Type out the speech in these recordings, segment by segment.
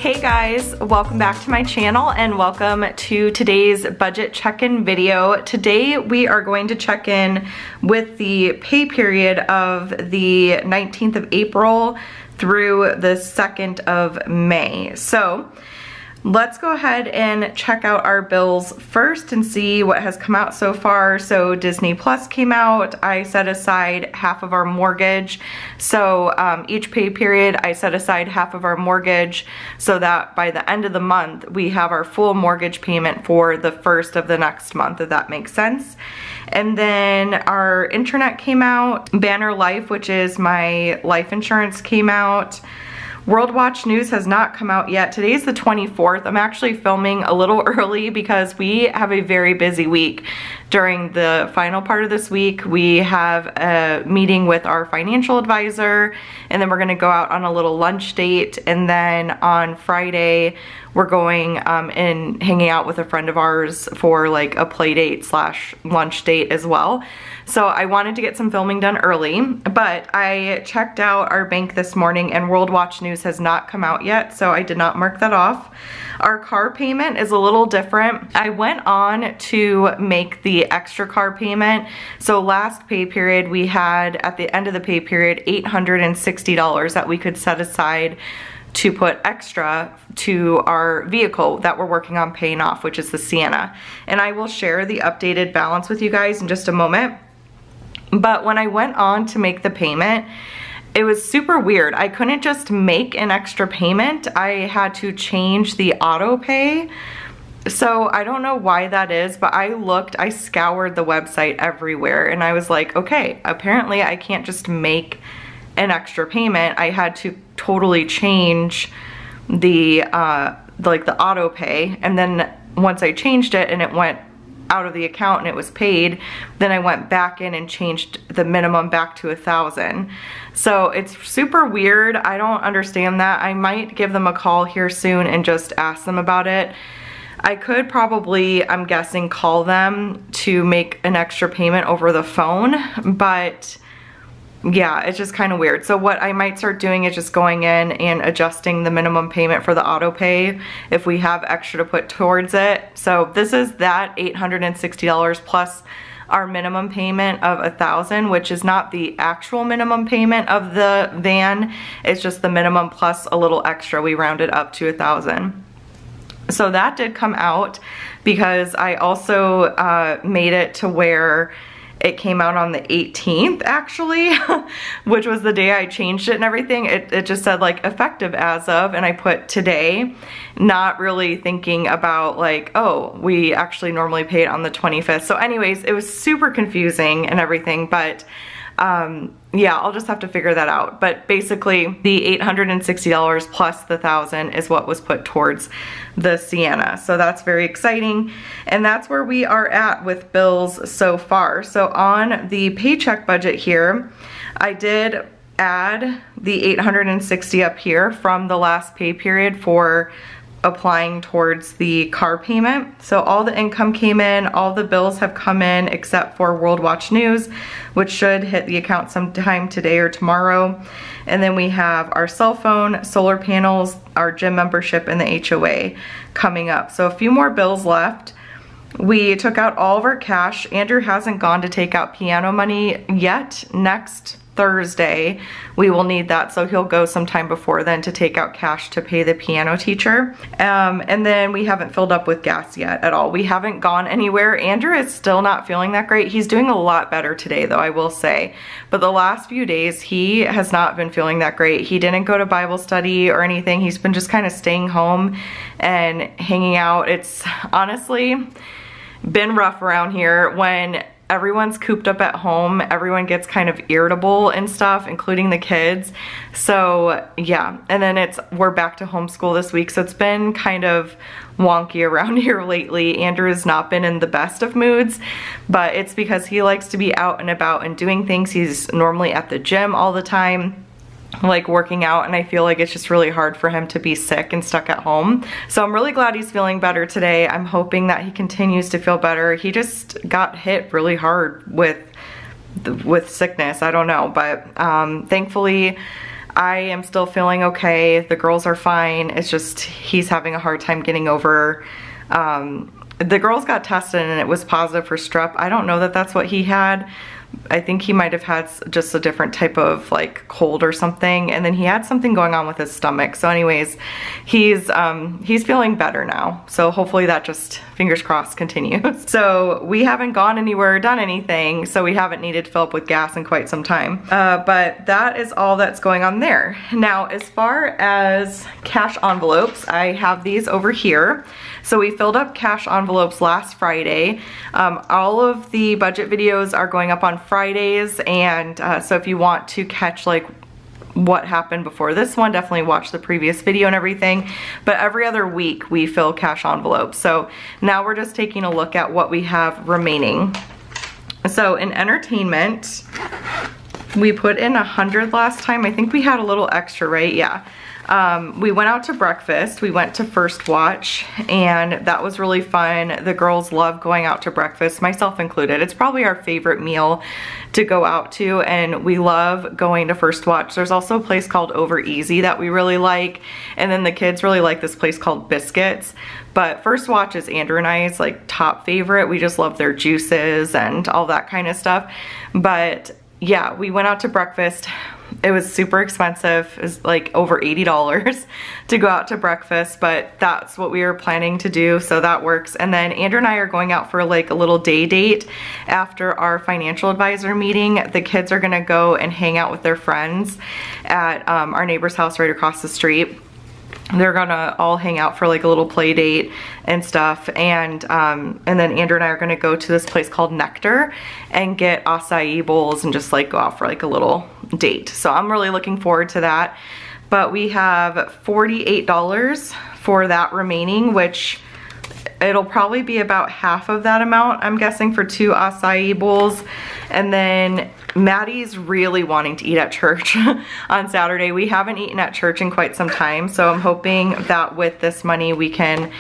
Hey guys, welcome back to my channel and welcome to today's budget check-in video. Today we are going to check in with the pay period of the 19th of April through the 2nd of May. So let's go ahead and check out our bills first and see what has come out so far. So Disney Plus came out. I set aside half of our mortgage. So each pay period I set aside half of our mortgage so that by the end of the month we have our full mortgage payment for the first of the next month, if that makes sense. And then our internet came out. Banner Life, which is my life insurance, came out. World Watch News has not come out yet. Today's the 24th. I'm actually filming a little early because we have a very busy week. During the final part of this week, we have a meeting with our financial advisor, and then we're gonna go out on a little lunch date, and then on Friday, we're going and hanging out with a friend of ours for like a play date / lunch date as well. So I wanted to get some filming done early, but I checked out our bank this morning and World Watch News has not come out yet, so I did not mark that off. Our car payment is a little different. I went on to make the extra car payment. So last pay period, we had at the end of the pay period $860 that we could set aside to put extra to our vehicle that we're working on paying off, which is the Sienna. And I will share the updated balance with you guys in just a moment. But when I went on to make the payment, it was super weird. I couldn't just make an extra payment. I had to change the auto pay. So I don't know why that is, but I scoured the website everywhere and I was like, okay, apparently I can't just make an extra payment. I had to totally change the like the auto pay, and then once I changed it and it went out of the account and it was paid, then I went back in and changed the minimum back to 1,000. So it's super weird. I don't understand that. I might give them a call here soon and just ask them about it. I could probably, I'm guessing, call them to make an extra payment over the phone, but yeah, it's just kind of weird. So what I might start doing is just going in and adjusting the minimum payment for the auto pay if we have extra to put towards it. So this is that $860 plus our minimum payment of 1,000, which is not the actual minimum payment of the van. It's just the minimum plus a little extra. We rounded up to 1,000. So that did come out because I also made it to where it came out on the 18th actually, which was the day I changed it and everything. It just said like effective as of, and I put today, not really thinking about like, oh, we actually normally pay it on the 25th. So anyways, it was super confusing and everything, but yeah, I'll just have to figure that out. But basically the $860 plus the 1,000 is what was put towards the Sienna. So that's very exciting. And that's where we are at with bills so far. So on the paycheck budget here, I did add the $860 up here from the last pay period for applying towards the car payment. So all the income came in, all the bills have come in except for World Watch News, which should hit the account sometime today or tomorrow. And then we have our cell phone, solar panels, our gym membership, and the HOA coming up. So a few more bills left. We took out all of our cash. Andrew hasn't gone to take out piano money yet. Next Thursday we will need that, so he'll go sometime before then to take out cash to pay the piano teacher. And then we haven't filled up with gas yet at all. We haven't gone anywhere. Andrew is still not feeling that great. He's doing a lot better today though, I will say, but the last few days he has not been feeling that great. He didn't go to Bible study or anything. He's been just kind of staying home and hanging out. It's honestly been rough around here. When everyone's cooped up at home, everyone gets kind of irritable and stuff, including the kids. So yeah, and then we're back to homeschool this week, so it's been kind of wonky around here lately. Andrew has not been in the best of moods, but it's because he likes to be out and about and doing things. He's normally at the gym all the time, like working out, and I feel like it's just really hard for him to be sick and stuck at home. So I'm really glad he's feeling better today. I'm hoping that he continues to feel better. He just got hit really hard with sickness. I don't know, but thankfully I am still feeling okay. The girls are fine. It's just he's having a hard time getting over. The girls got tested and it was positive for strep. I don't know that that's what he had. I think he might have had just a different type of like cold or something, and then he had something going on with his stomach. So anyways, he's feeling better now. So hopefully that just, fingers crossed, continues. So we haven't gone anywhere, done anything, so we haven't needed to fill up with gas in quite some time. But that is all that's going on there. Now, as far as cash envelopes, I have these over here. So we filled up cash envelopes last Friday. All of the budget videos are going up on Fridays, and so if you want to catch like what happened before this one, definitely watch the previous video and everything. But every other week we fill cash envelopes. So now we're just taking a look at what we have remaining. So in entertainment, we put in 100 last time. I think we had a little extra, right? Yeah. We went out to breakfast. We went to First Watch, and that was really fun. The girls love going out to breakfast, myself included. It's probably our favorite meal to go out to, and we love going to First Watch. There's also a place called Over Easy that we really like, and then the kids really like this place called Biscuits. But First Watch is Andrew and I's like top favorite. We just love their juices and all that kind of stuff. But yeah, we went out to breakfast. It was super expensive. It was like over $80 to go out to breakfast, but that's what we were planning to do, so that works. And then Andrew and I are going out for like a little day date after our financial advisor meeting. The kids are gonna go and hang out with their friends at our neighbor's house right across the street. They're gonna all hang out for like a little play date and stuff, and then Andrew and I are gonna go to this place called Nectar and get acai bowls and just like go out for like a little date. So I'm really looking forward to that. But we have $48 for that remaining, which it'll probably be about half of that amount, I'm guessing, for 2 acai bowls. And then Maddie's really wanting to eat at church on Saturday. We haven't eaten at church in quite some time, so I'm hoping that with this money we can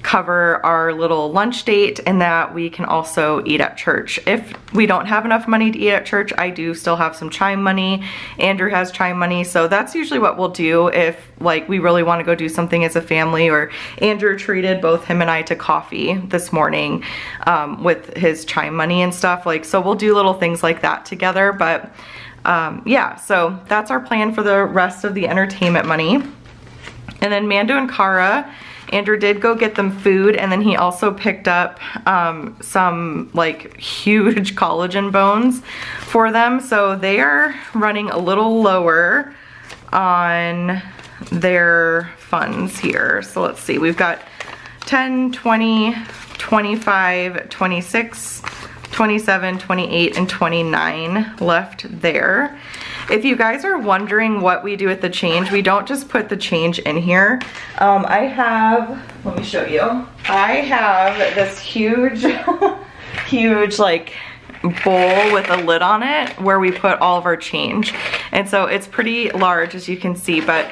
cover our little lunch date and that we can also eat at church. If we don't have enough money to eat at church, I do still have some chime money. Andrew has chime money, so that's usually what we'll do if like we really want to go do something as a family. Or Andrew treated both him and I to coffee this morning with his chime money and stuff, like, so we'll do little things like that together. But yeah, so that's our plan for the rest of the entertainment money. And then Mando and Cara, Andrew did go get them food, and then he also picked up some like huge collagen bones for them. So they are running a little lower on their funds here. So let's see, we've got 10, 20, 25, 26, 27, 28, and 29 left there. If you guys are wondering what we do with the change, we don't just put the change in here. I have, let me show you. I have this huge, huge like bowl with a lid on it where we put all of our change. And so it's pretty large, as you can see, but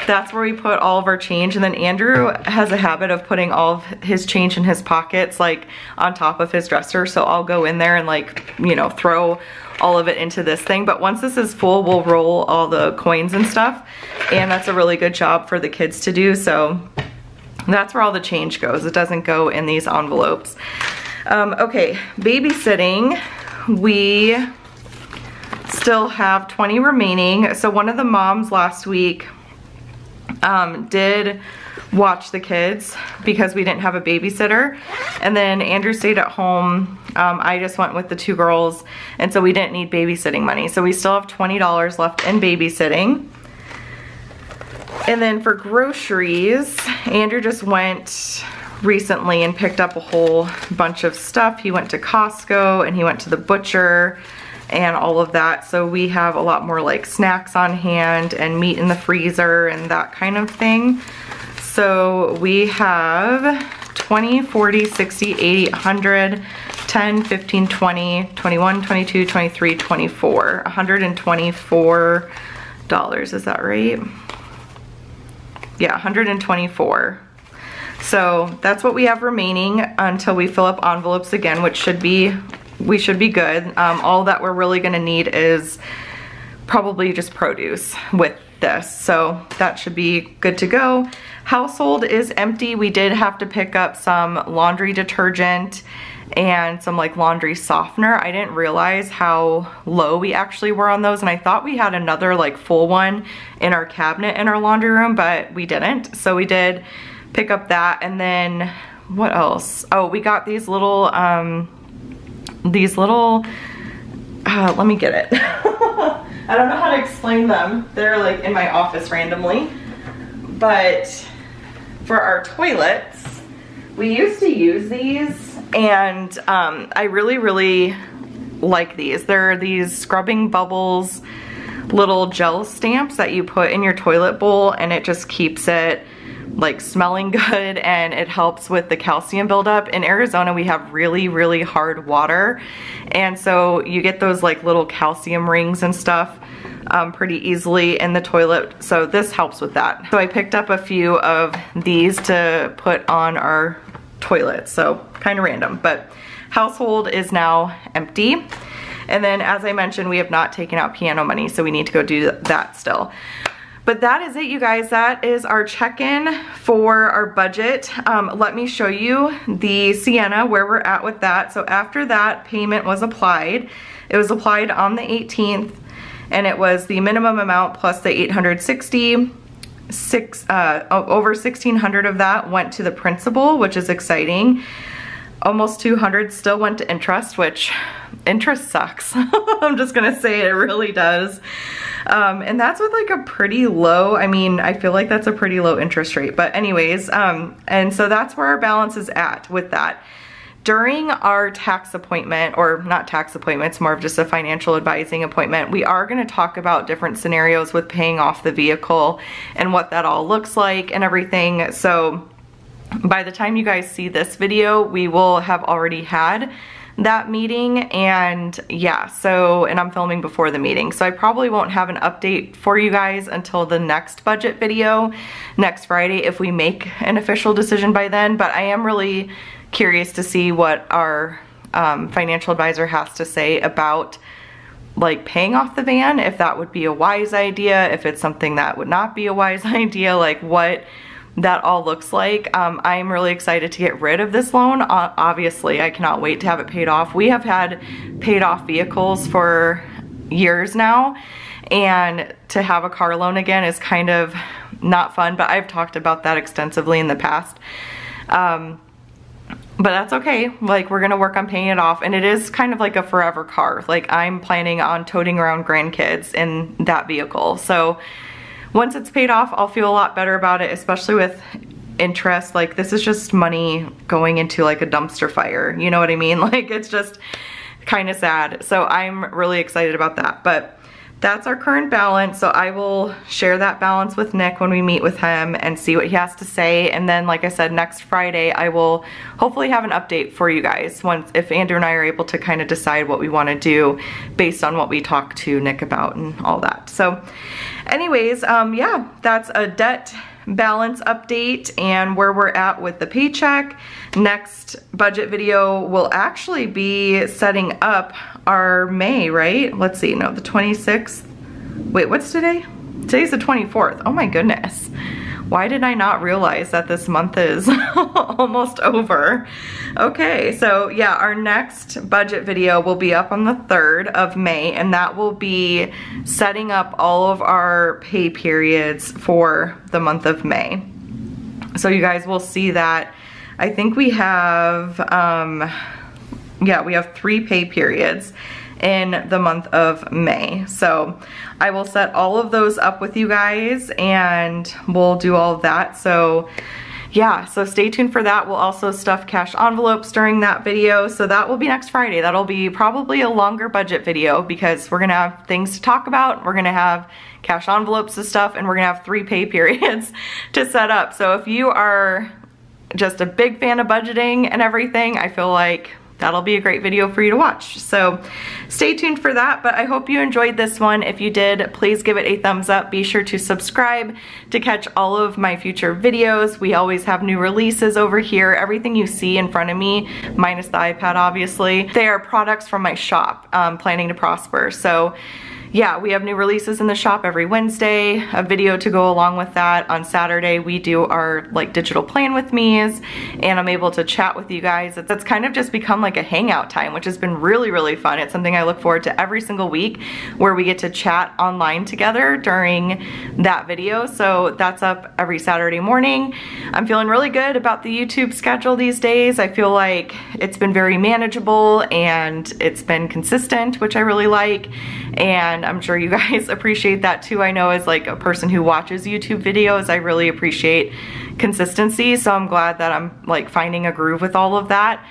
that's where we put all of our change. And then Andrew has a habit of putting all of his change in his pockets, like on top of his dresser. So I'll go in there and like, you know, throw all of it into this thing. But once this is full, we'll roll all the coins and stuff. And that's a really good job for the kids to do. So that's where all the change goes. It doesn't go in these envelopes. Okay, babysitting. We still have 20 remaining. So one of the moms last week did watch the kids because we didn't have a babysitter, and then Andrew stayed at home. I just went with the 2 girls, and so we didn't need babysitting money. So we still have $20 left in babysitting. And then for groceries, Andrew just went recently and picked up a whole bunch of stuff. He went to Costco and he went to the butcher and all of that. So we have a lot more like snacks on hand and meat in the freezer and that kind of thing. So we have 20, 40, 60, 80, 100, 10, 15, 20, 21, 22, 23, 24. $124. Is that right? Yeah, 124. So that's what we have remaining until we fill up envelopes again, which we should be good. All that we're really gonna need is probably just produce with this. So that should be good to go. Household is empty. We did have to pick up some laundry detergent and some like laundry softener. I didn't realize how low we actually were on those, and I thought we had another like full one in our cabinet in our laundry room, but we didn't. So we did pick up that. And then what else? Oh, we got these little let me get it. I don't know how to explain them. They're like in my office randomly. But for our toilets, we used to use these, and I really like these. They're these scrubbing bubbles little gel stamps that you put in your toilet bowl, and it just keeps it like smelling good, and it helps with the calcium buildup. In Arizona, we have really hard water, and so you get those like little calcium rings and stuff pretty easily in the toilet, so this helps with that. So I picked up a few of these to put on our toilet, so kind of random. But household is now empty, and then as I mentioned, we have not taken out piano money, so we need to go do that still. But that is it, you guys. That is our check-in for our budget. Let me show you the Sienna, where we're at with that. So after that payment was applied, it was applied on the 18th, and it was the minimum amount plus the $860. Over $1,600 of that went to the principal, which is exciting. Almost $200 still went to interest, which interest sucks. I'm just gonna say it really does. And that's with like a pretty low, I mean, I feel like that's a pretty low interest rate, but anyways, and so that's where our balance is at with that. During our tax appointment, or not tax appointment, it's more of just a financial advising appointment, we are gonna talk about different scenarios with paying off the vehicle and what that all looks like and everything. So by the time you guys see this video, we will have already had that meeting, and yeah, so, and I'm filming before the meeting, so I probably won't have an update for you guys until the next budget video next Friday if we make an official decision by then. But I am really curious to see what our financial advisor has to say about like paying off the van, if that would be a wise idea, if it's something that would not be a wise idea, like what that all looks like. I'm really excited to get rid of this loan. Obviously, I cannot wait to have it paid off. We have had paid off vehicles for years now, and to have a car loan again is kind of not fun, but I've talked about that extensively in the past. But that's okay. Like, we're gonna work on paying it off, and it is kind of like a forever car. Like, I'm planning on toting around grandkids in that vehicle. So once it's paid off, I'll feel a lot better about it, especially with interest. Like, this is just money going into like a dumpster fire. You know what I mean? Like, it's just kind of sad. So I'm really excited about that. But that's our current balance. So I will share that balance with Nick when we meet with him and see what he has to say. And then, like I said, next Friday, I will hopefully have an update for you guys once, if Andrew and I are able to kind of decide what we want to do based on what we talked to Nick about and all that. So anyways, yeah, that's a debt balance update and where we're at with the paycheck. Next budget video will actually be setting up our May, right? Let's see, no, the 26th. Wait, what's today? Today's the 24th. Oh my goodness. Why did I not realize that this month is almost over? Okay, so yeah, our next budget video will be up on the 3rd of May, and that will be setting up all of our pay periods for the month of May. So you guys will see that. I think we have, yeah, we have 3 pay periods in the month of May. So I will set all of those up with you guys, and we'll do all of that. So yeah, so stay tuned for that. We'll also stuff cash envelopes during that video. So that will be next Friday. That'll be probably a longer budget video because we're gonna have things to talk about. We're gonna have cash envelopes and stuff, and we're gonna have 3 pay periods to set up. So if you are just a big fan of budgeting and everything, I feel like that'll be a great video for you to watch. So stay tuned for that, but I hope you enjoyed this one. If you did, please give it a thumbs up. Be sure to subscribe to catch all of my future videos. We always have new releases over here. Everything you see in front of me, minus the iPad obviously, they are products from my shop, Planning to Prosper. So yeah, we have new releases in the shop every Wednesday, a video to go along with that. On Saturday, we do our like digital plan with me's, and I'm able to chat with you guys. That's kind of just become like a hangout time, which has been really, really fun. It's something I look forward to every single week, where we get to chat online together during that video. So that's up every Saturday morning. I'm feeling really good about the YouTube schedule these days. I feel like it's been very manageable and it's been consistent, which I really like. And I'm sure you guys appreciate that too. I know as like a person who watches YouTube videos, I really appreciate consistency. So I'm glad that I'm like finding a groove with all of that.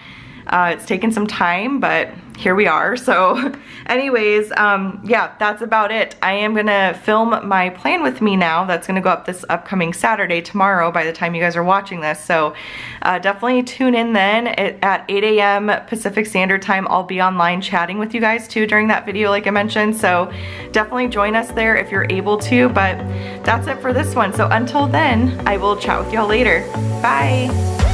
It's taken some time, but here we are. So anyways, yeah, that's about it. I am gonna film my plan with me now. That's gonna go up this upcoming Saturday, tomorrow, by the time you guys are watching this. So definitely tune in then at 8 a.m. Pacific Standard Time. I'll be online chatting with you guys too during that video, like I mentioned. So definitely join us there if you're able to, but that's it for this one. So until then, I will chat with y'all later. Bye.